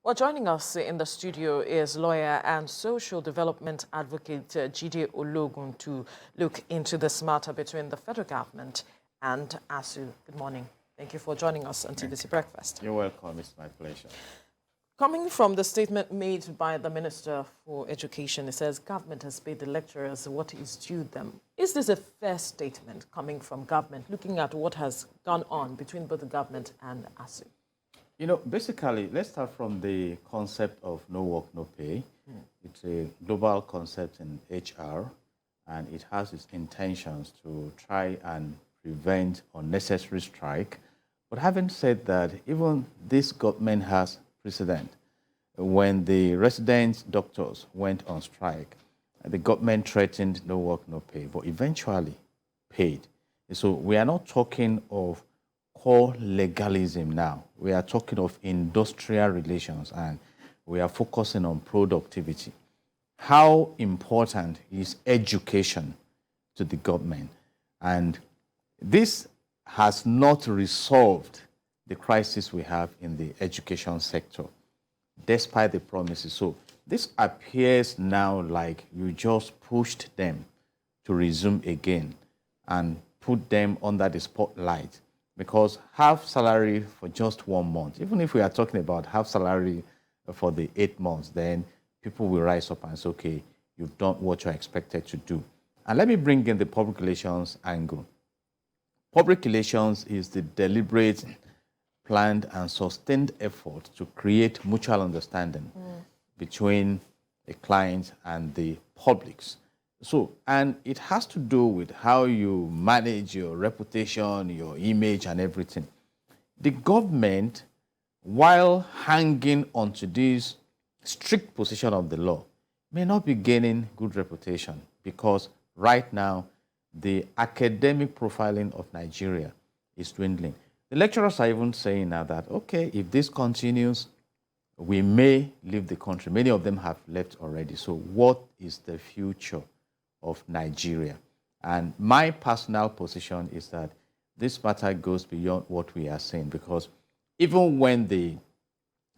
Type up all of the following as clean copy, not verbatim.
Well, joining us in the studio is lawyer and social development advocate Jide Ologun to look into this matter between the federal government and ASUU. Good morning. Thank you for joining us on TVC Breakfast. You're welcome. It's my pleasure. Coming from the statement made by the Minister for Education, it says government has paid the lecturers what is due them. Is this a fair statement coming from government, looking at what has gone on between both the government and ASUU? You know, basically, let's start from the concept of no work, no pay. It's a global concept in HR, and it has its intentions to try and prevent unnecessary strike. But having said that, even this government has precedent. When the resident doctors went on strike, the government threatened no work, no pay, but eventually paid. So we are not talking of core legalism now. We are talking of industrial relations, and we are focusing on productivity. How important is education to the government? And this has not resolved the crisis we have in the education sector, despite the promises. So this appears now like you just pushed them to resume again and put them under the spotlight, because half salary for just 1 month, even if we are talking about half salary for the 8 months, then people will rise up and say, okay, you've done what you're expected to do. And let me bring in the public relations angle. Public relations is the deliberate, planned, and sustained effort to create mutual understanding between the client and the publics. So, and it has to do with how you manage your reputation, your image, and everything. The government, while hanging onto this strict position of the law, may not be gaining good reputation, because right now, the academic profiling of Nigeria is dwindling. The lecturers are even saying now that, okay, if this continues, we may leave the country. Many of them have left already. So what is the future of Nigeria? And my personal position is that this matter goes beyond what we are saying, because even when the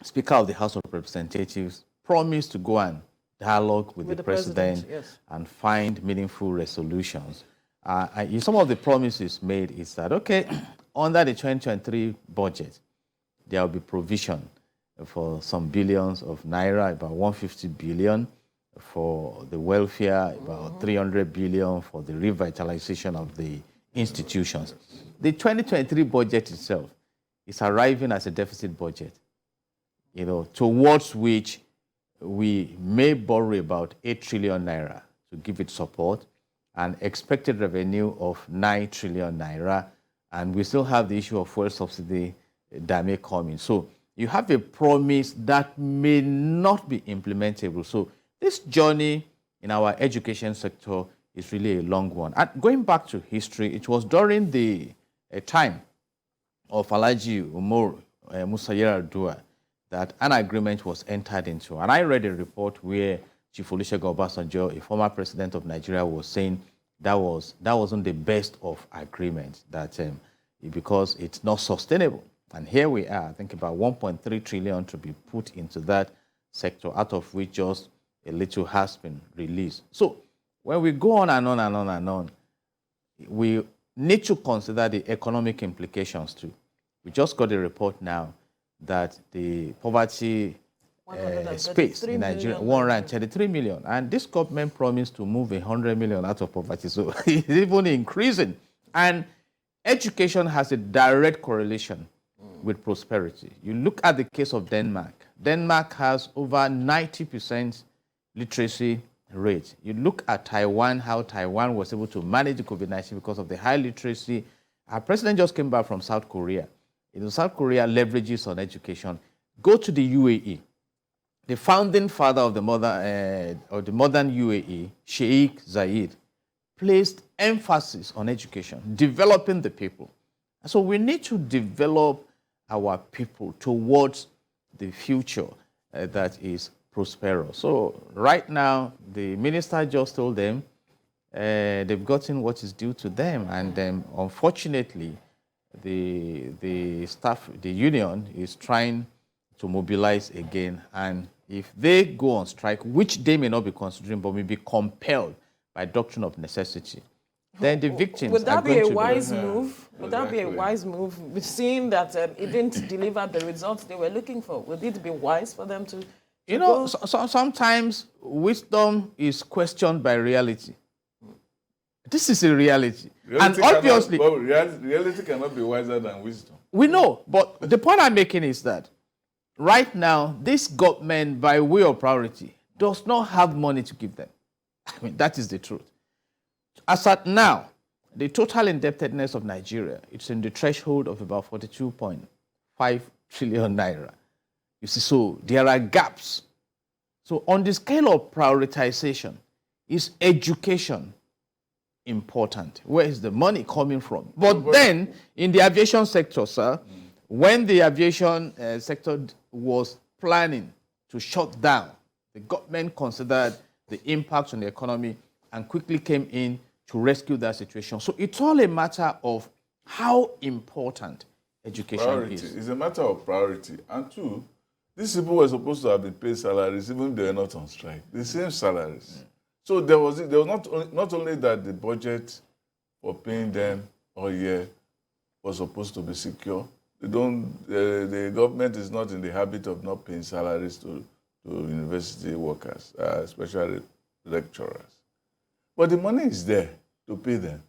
Speaker of the House of Representatives promised to go and dialogue with the president yes, and find meaningful resolutions, some of the promises made is that, okay, under the 2023 budget, there will be provision for some billions of naira, about 150 billion for the welfare, about 300 billion for the revitalization of the institutions. The 2023 budget itself is arriving as a deficit budget, you know, towards which we may borrow about 8 trillion naira to give it support, an expected revenue of 9 trillion naira, and we still have the issue of fuel subsidy that may come in. So you have a promise that may not be implementable. So this journey in our education sector is really a long one. And going back to history, it was during the time of Alhaji Umar Musa Yar'Adua that an agreement was entered into. And I read a report where Chief Olusegun Obasanjo, a former president of Nigeria, was saying that wasn't the best of agreements, that because it's not sustainable. And here we are, I think about 1.3 trillion to be put into that sector, out of which just a little has been released. So when we go on and on and on and on, we need to consider the economic implications too. We just got a report now that the poverty space in Nigeria, 133 million. And this government promised to move 100 million out of poverty. So it's even increasing. And education has a direct correlation with prosperity. You look at the case of Denmark. Denmark has over 90% literacy rate. You look at Taiwan, how Taiwan was able to manage the COVID-19 because of the high literacy. Our president just came back from South Korea. You know, South Korea leverages on education. Go to the UAE. The founding father of the modern UAE, Sheikh Zayed, placed emphasis on education, developing the people. So we need to develop our people towards the future that is prosperous. So right now, the minister just told them they've gotten what is due to them, and unfortunately, the staff, the union is trying to mobilize again. And if they go on strike, which they may not be considering, but may be compelled by doctrine of necessity, then the victims Would are that be going a to wise move? Would that be a Exactly. wise move? Seeing that it didn't deliver the results they were looking for, would it be wise for them to You know, go? sometimes wisdom is questioned by reality. This is a reality. And obviously, reality cannot be wiser than wisdom. we know, but the point I'm making is that right now, this government, by way of priority, does not have money to give them. I mean, that is the truth. As at now, the total indebtedness of Nigeria, it's in the threshold of about 42.5 trillion naira. You see, so there are gaps. So on the scale of prioritization, is education important? Where is the money coming from? But then, in the aviation sector, sir, when the aviation sector was planning to shut down, the government considered the impact on the economy and quickly came in to rescue that situation. So it's all a matter of how important education Priority. is. It's a matter of priority. And two, these people were supposed to have been paid salaries even if they were not on strike. The same salaries. So there was not only that the budget for paying them all year was supposed to be secure. The government is not in the habit of not paying salaries to university workers, especially lecturers. But the money is there to pay them.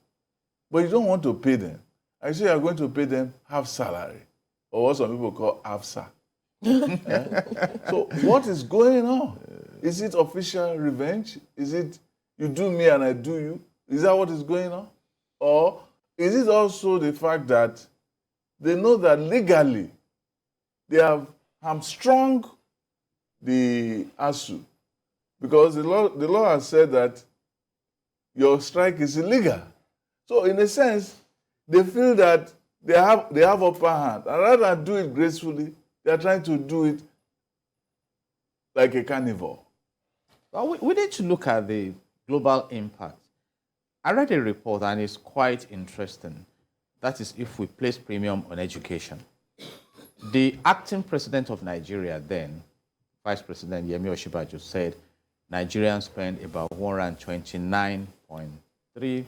But you don't want to pay them. I say you're going to pay them half salary, or what some people call AFSA. So what is going on? Is it official revenge? Is it you do me and I do you? Is that what is going on? Or is it also the fact that they know that legally they have hamstrung the ASUU? Because the law has said that your strike is illegal. So in a sense, they feel that they have upper hand. And rather than do it gracefully, they are trying to do it like a carnivore. Well, we need to look at the global impact. I read a report and it's quite interesting. That is if we place premium on education. The acting president of Nigeria then, Vice President Yemi Osinbajo, said Nigerians spend about 129.3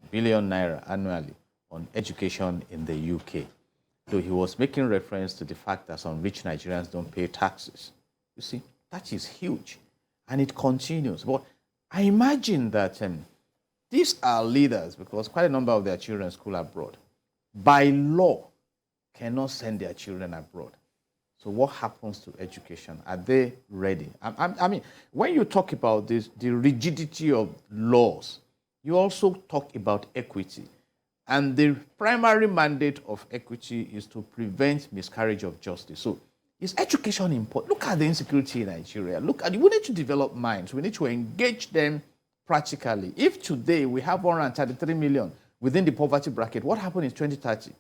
billion naira annually on education in the UK. Though he was making reference to the fact that some rich Nigerians don't pay taxes. You see, that is huge. And it continues. But I imagine that these are leaders, because quite a number of their children school abroad, by law, cannot send their children abroad. So what happens to education? Are they ready? I mean, when you talk about this, the rigidity of laws, you also talk about equity. And the primary mandate of equity is to prevent miscarriage of justice. So is education important? Look at the insecurity in Nigeria. We need to develop minds. We need to engage them practically. If today we have 133 million within the poverty bracket, what happened in 2030?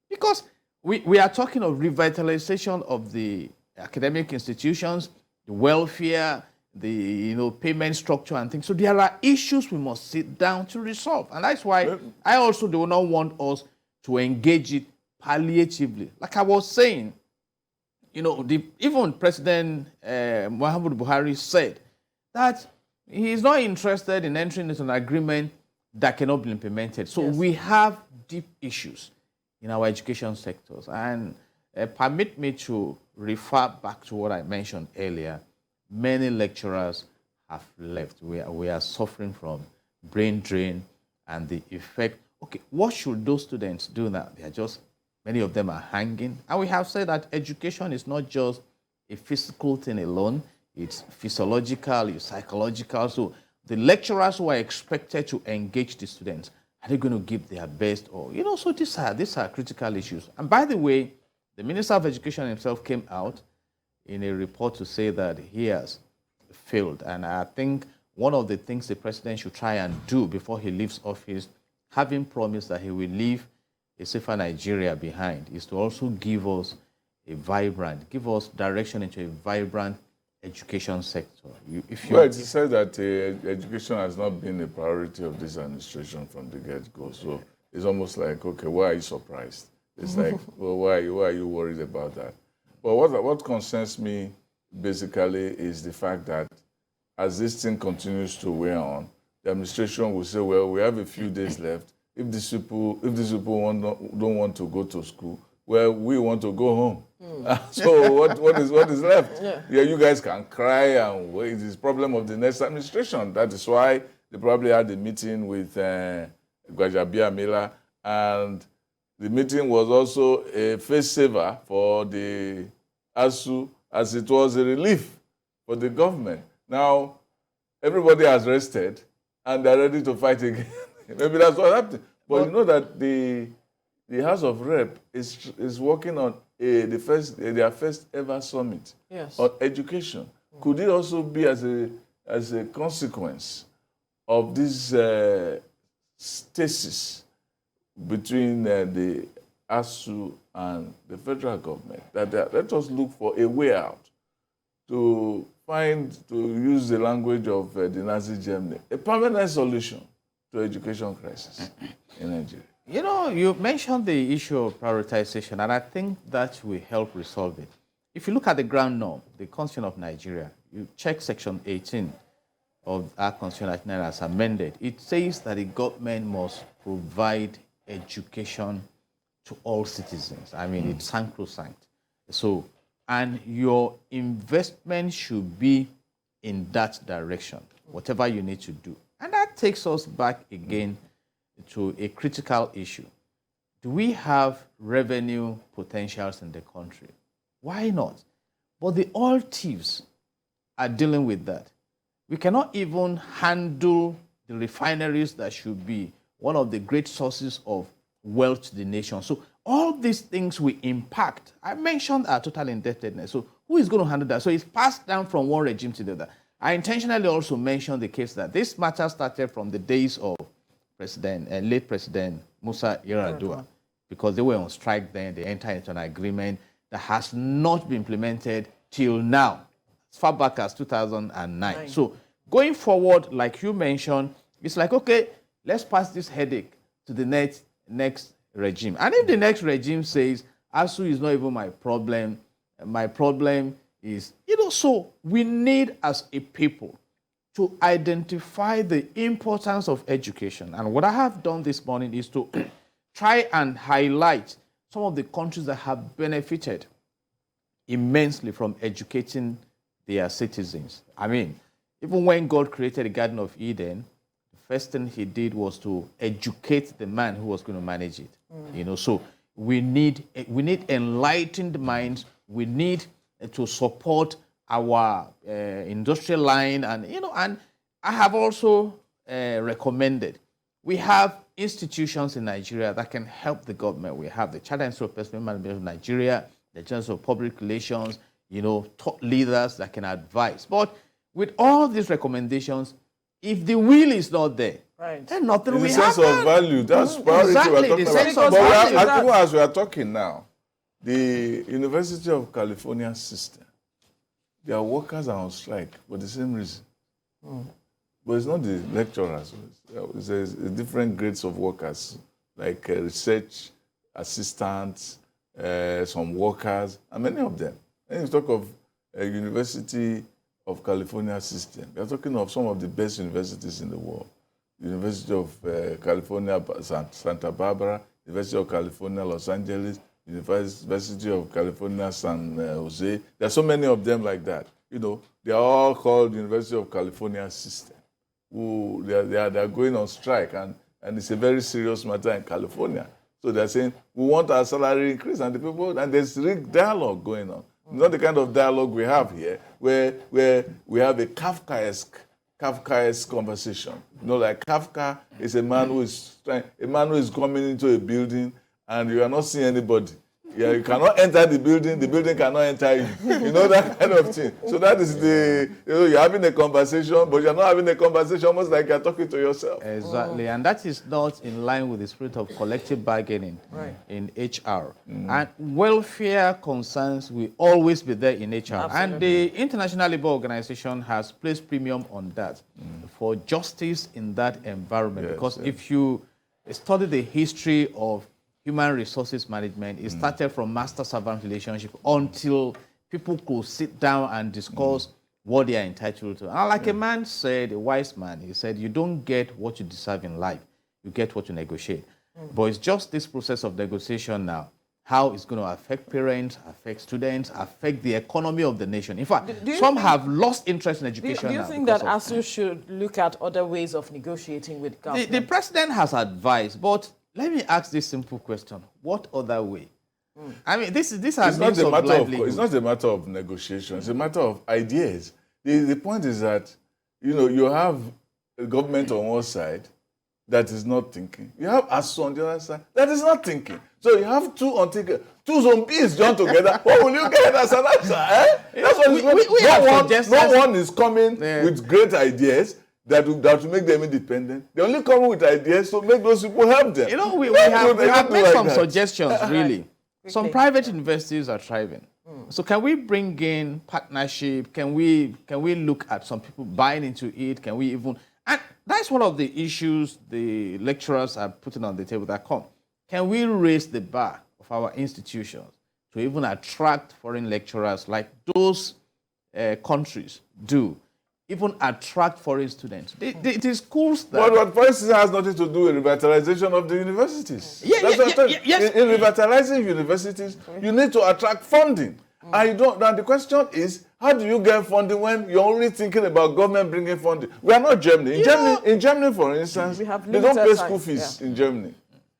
Because we are talking of revitalization of the academic institutions, the welfare, the payment structure and things. So there are issues we must sit down to resolve. And that's why I also do not want us to engage it palliatively. Like I was saying, even President Muhammadu Buhari said that he is not interested in entering into an agreement that cannot be implemented. So we have deep issues in our education sectors. And permit me to refer back to what I mentioned earlier. Many lecturers have left. We are suffering from brain drain and the effect. Okay, what should those students do now? Many of them are hanging. And we have said that education is not just a physical thing alone. It's physiological, it's psychological. So the lecturers who are expected to engage the students, are they going to give their best? Or, so these are critical issues. And by the way, the Minister of Education himself came out in a report to say that he has failed. And I think one of the things the president should try and do before he leaves office, having promised that he will leave a safer Nigeria behind, is to also give us direction into a vibrant education sector. It said that education has not been a priority of this administration from the get-go. So it's almost like, okay, why are you surprised? It's like, well, why are you worried about that? But what concerns me basically is the fact that as this thing continues to wear on, the administration will say, well, we have a few days left. If these people don't want to go to school, well, we want to go home. So what is left? Yeah, you guys can cry and wait. It's a problem of the next administration. That is why they probably had a meeting with Gwajabiamila, and the meeting was also a face saver for the ASUU, as it was a relief for the government. Now, everybody has rested, and they're ready to fight again. Maybe that's what happened. But you know that the House of Rep is working on their first ever summit on education. Could it also be as a consequence of this stasis between the ASUU and the federal government, that let us look for a way out to use the language of the Nazi Germany, a permanent solution to education crisis in Nigeria? You know, you mentioned the issue of prioritization, and I think that will help resolve it. If you look at the ground norm, the Constitution of Nigeria, you check Section 18 of our Constitution as amended, it says that the government must provide education to all citizens. I mean, it's sacrosanct. So, and your investment should be in that direction, whatever you need to do. And that takes us back again to a critical issue. Do we have revenue potentials in the country? Why not? But the oil thieves are dealing with that. We cannot even handle the refineries that should be one of the great sources of wealth to the nation. So all these things will impact. I mentioned our total indebtedness. So who is going to handle that? So it's passed down from one regime to the other. I intentionally also mentioned the case that this matter started from the days of late President Musa Yar'Adua, because they were on strike then. They entered into an agreement that has not been implemented till now, as far back as 2009. So going forward, like you mentioned, it's like, okay, let's pass this headache to the next regime. And if the next regime says, ASUU is not even my problem is, so we need as a people to identify the importance of education. And what I have done this morning is to try and highlight some of the countries that have benefited immensely from educating their citizens. I mean, even when God created the Garden of Eden, the first thing he did was to educate the man who was going to manage it. So we need enlightened minds. We need to support our industrial line, and I have also recommended. We have institutions in Nigeria that can help the government. We have the Charter Institute of Personnel Management of Nigeria, the Journal of Public Relations, top leaders that can advise. But with all these recommendations, if the will is not there, then nothing will happen. The sense of value, that's priority. Exactly, we're the talking sense about. of But value. as we are talking now, the University of California system, their workers are on strike for the same reason. But it's not the lecturers. There's different grades of workers, like research assistants, some workers, and many of them. When you talk of a University of California system, we are talking of some of the best universities in the world. University of California, Santa Barbara, University of California, Los Angeles, University of California, San Jose. There are so many of them like that. They are all called University of California system. They are going on strike, and it's a very serious matter in California. So they're saying, we want our salary increase, and there's real dialogue going on. Not the kind of dialogue we have here, where we have a Kafkaesque conversation. Like Kafka is a man who is coming into a building, and you are not seeing anybody. You cannot enter the building cannot enter you. That kind of thing. So that is you're having a conversation, but you're not having a conversation almost like you're talking to yourself. Exactly, and that is not in line with the spirit of collective bargaining in HR. And welfare concerns will always be there in HR. Absolutely. And the International Labour Organization has placed premium on that for justice in that environment. Because if you study the history of human resources management. It started from master-servant relationship until people could sit down and discuss what they are entitled to. And like a man said, a wise man, he said, you don't get what you deserve in life. You get what you negotiate. But it's just this process of negotiation now, how it's going to affect parents, affect students, affect the economy of the nation. In fact, some have lost interest in education. Do you think that ASUU should look at other ways of negotiating with government? The president has advised, but let me ask this simple question. What other way? I mean, these are it's means of livelihood. It's not a matter of negotiation. It's a matter of ideas. The point is that, you have a government on one side that is not thinking. You have ASUU on the other side that is not thinking. So you have two unthinking, two zombies joined together. What will you get as an answer? Eh? That's what no one is coming with great ideas that will make them independent. They only come with ideas to make those people help them. We have made some suggestions, really. Some private universities are thriving. So can we bring in partnership? Can we look at some people buying into it? Can we even... And that's one of the issues the lecturers are putting on the table that come. Can we raise the bar of our institutions to even attract foreign lecturers like those countries do? Even attract foreign students. It is schools that... But for instance, has nothing to do with revitalization of the universities. Yes. In revitalizing universities, you need to attract funding. And the question is, how do you get funding when you're only thinking about government bringing funding? We are not Germany. In Germany, for instance, they don't pay school fees in Germany.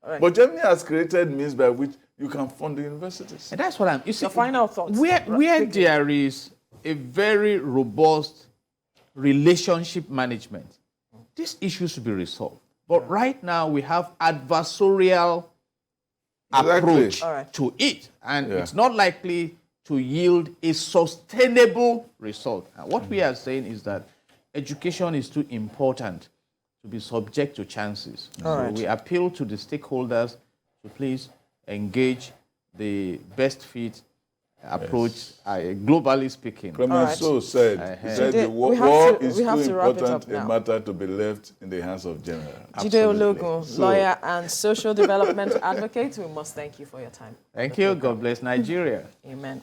Right. But Germany has created means by which you can fund the universities. And that's what I'm... You see, your final thoughts. Where there is a very robust relationship management, these issues should be resolved. But right now, we have adversarial approach to it. And it's not likely to yield a sustainable result. And what we are saying is that education is too important to be subject to chances. So we appeal to the stakeholders to please engage the best fit approach, globally speaking. Clemenceau said, the war is too important a matter to be left in the hands of generals. Jide Ologun, lawyer and social development advocate, we must thank you for your time. Thank you. God bless Nigeria. Amen.